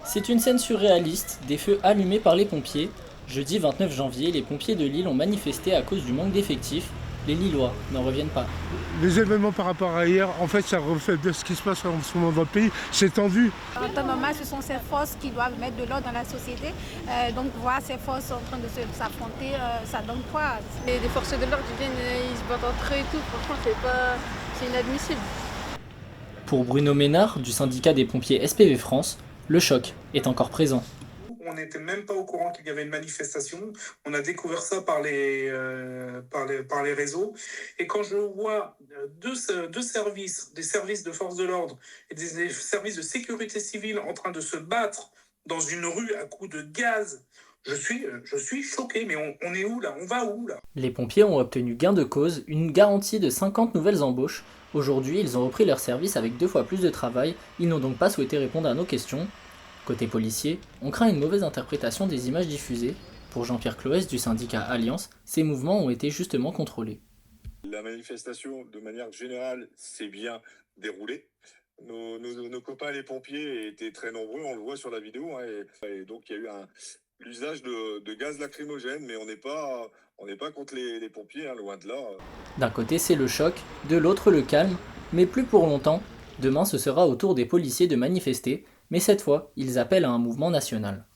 C'est une scène surréaliste, des feux allumés par les pompiers. Jeudi 29 janvier, les pompiers de Lille ont manifesté à cause du manque d'effectifs. Les Lillois n'en reviennent pas. Les événements par rapport à hier, en fait, ça reflète de ce qui se passe en ce moment dans le pays. C'est tendu. En temps normal, ce sont ces forces qui doivent mettre de l'ordre dans la société. Donc voir ces forces en train de s'affronter, ça donne quoi? Les forces de l'ordre viennent, ils se battent entre eux et tout. Franchement, c'est inadmissible. Pour Bruno Ménard, du syndicat des pompiers SPV France, le choc est encore présent. On n'était même pas au courant qu'il y avait une manifestation. On a découvert ça par les réseaux. Et quand je vois deux services, des services de force de l'ordre et des services de sécurité civile en train de se battre dans une rue à coups de gaz, je suis choqué. Mais on est où là? On va où là? Les pompiers ont obtenu gain de cause, une garantie de 50 nouvelles embauches. Aujourd'hui, ils ont repris leur service avec 2 fois plus de travail. Ils n'ont donc pas souhaité répondre à nos questions. Côté policier, on craint une mauvaise interprétation des images diffusées. Pour Jean-Pierre Cloès du syndicat Alliance, ces mouvements ont été justement contrôlés. La manifestation, de manière générale, s'est bien déroulée. Nos copains les pompiers étaient très nombreux, on le voit sur la vidéo, hein, et donc il y a eu l'usage de gaz lacrymogène, mais on n'est pas contre les pompiers, hein, loin de là. D'un côté, c'est le choc, de l'autre, le calme, mais plus pour longtemps. Demain, ce sera au tour des policiers de manifester, mais cette fois, ils appellent à un mouvement national.